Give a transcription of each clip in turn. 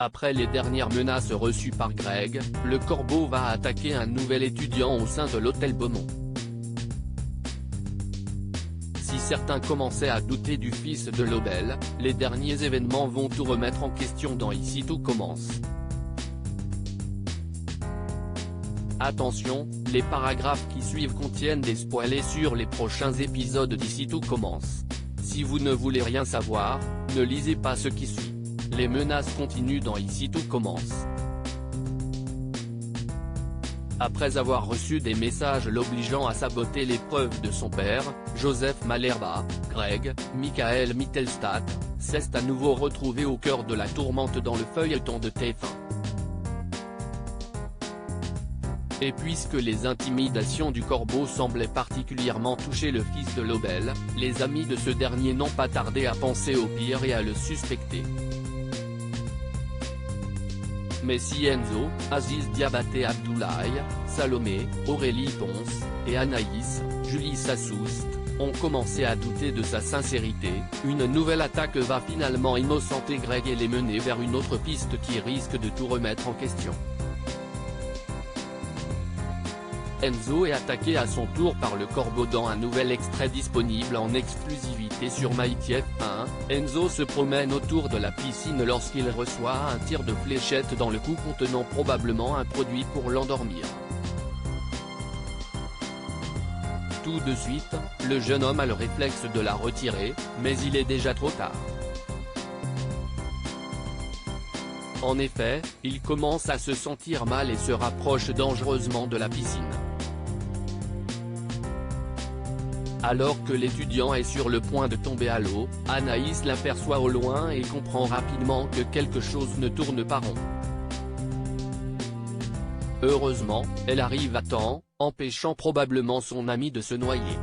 Après les dernières menaces reçues par Greg, le Corbeau va attaquer un nouvel étudiant au sein de l'hôtel Beaumont. Si certains commençaient à douter du fils de Lobel, les derniers événements vont tout remettre en question dans Ici tout commence. Attention, les paragraphes qui suivent contiennent des spoilers sur les prochains épisodes d'Ici tout commence. Si vous ne voulez rien savoir, ne lisez pas ce qui suit. Les menaces continuent dans Ici tout commence. Après avoir reçu des messages l'obligeant à saboter l'épreuve de son père, Joseph Malherba, Greg, Michael Mittelstadt, s'est à nouveau retrouvé au cœur de la tourmente dans le feuilleton de TF1. Et puisque les intimidations du Corbeau semblaient particulièrement toucher le fils de Lobel, les amis de ce dernier n'ont pas tardé à penser au pire et à le suspecter. Mais si Enzo, Aziz Diabaté Abdoulaye, Salomé, Aurélie Ponce, et Anaïs, Julie Sassoust, ont commencé à douter de sa sincérité, une nouvelle attaque va finalement innocenter Greg et les mener vers une autre piste qui risque de tout remettre en question. Enzo est attaqué à son tour par le Corbeau dans un nouvel extrait disponible en exclusivité sur MyTF1. Enzo se promène autour de la piscine lorsqu'il reçoit un tir de fléchette dans le cou contenant probablement un produit pour l'endormir. Tout de suite, le jeune homme a le réflexe de la retirer, mais il est déjà trop tard. En effet, il commence à se sentir mal et se rapproche dangereusement de la piscine. Alors que l'étudiant est sur le point de tomber à l'eau, Anaïs l'aperçoit au loin et comprend rapidement que quelque chose ne tourne pas rond. Heureusement, elle arrive à temps, empêchant probablement son ami de se noyer.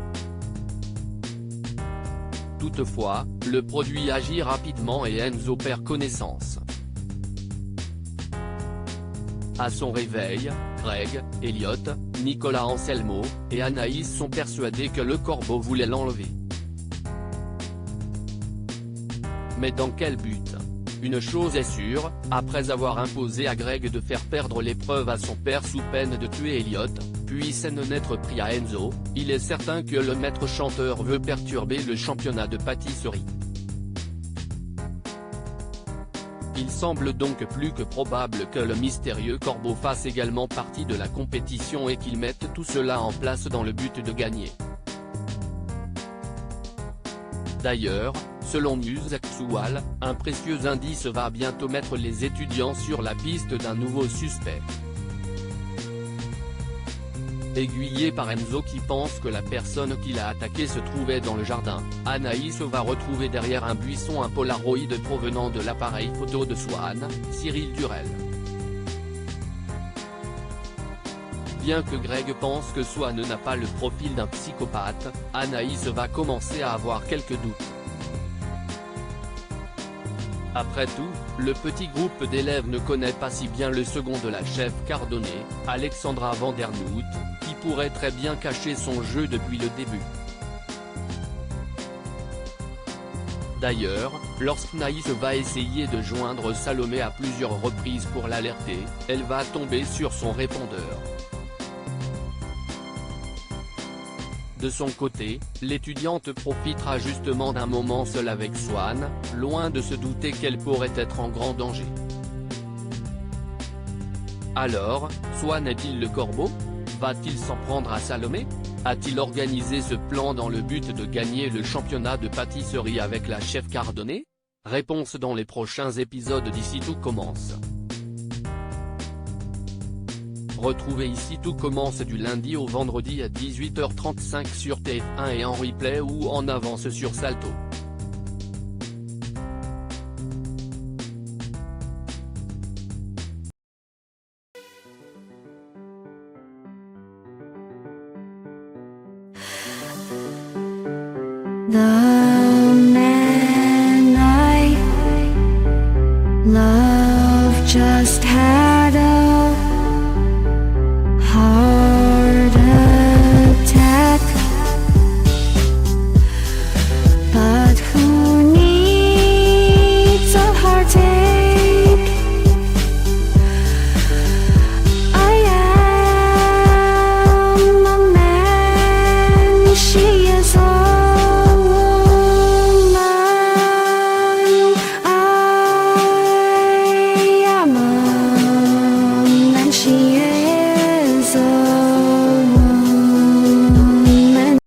Toutefois, le produit agit rapidement et Enzo perd connaissance. À son réveil, Greg, Elliot, Nicolas Anselmo, et Anaïs sont persuadés que le Corbeau voulait l'enlever. Mais dans quel but? Une chose est sûre, après avoir imposé à Greg de faire perdre l'épreuve à son père sous peine de tuer Elliot, puis s'en être pris à Enzo, il est certain que le maître chanteur veut perturber le championnat de pâtisserie. Il semble donc plus que probable que le mystérieux Corbeau fasse également partie de la compétition et qu'il mette tout cela en place dans le but de gagner. D'ailleurs, selon News Actual, un précieux indice va bientôt mettre les étudiants sur la piste d'un nouveau suspect. Aiguillé par Enzo qui pense que la personne qui l'a attaqué se trouvait dans le jardin, Anaïs va retrouver derrière un buisson un Polaroid provenant de l'appareil photo de Swan, Cyril Durel. Bien que Greg pense que Swan n'a pas le profil d'un psychopathe, Anaïs va commencer à avoir quelques doutes. Après tout, le petit groupe d'élèves ne connaît pas si bien le second de la chef Cardonnet, Alexandra Vandernoot, qui pourrait très bien cacher son jeu depuis le début. D'ailleurs, lorsqu'Anaïs va essayer de joindre Salomé à plusieurs reprises pour l'alerter, elle va tomber sur son répondeur. De son côté, l'étudiante profitera justement d'un moment seul avec Swan, loin de se douter qu'elle pourrait être en grand danger. Alors, Swan est-il le Corbeau? Va-t-il s'en prendre à Salomé? A-t-il organisé ce plan dans le but de gagner le championnat de pâtisserie avec la chef Cardonnet? Réponse dans les prochains épisodes d'Ici tout commence. Retrouvez Ici tout commence du lundi au vendredi à 18h35 sur TF1 et en replay ou en avance sur Salto. The man I love just had a heart attack, but who needs a heartache she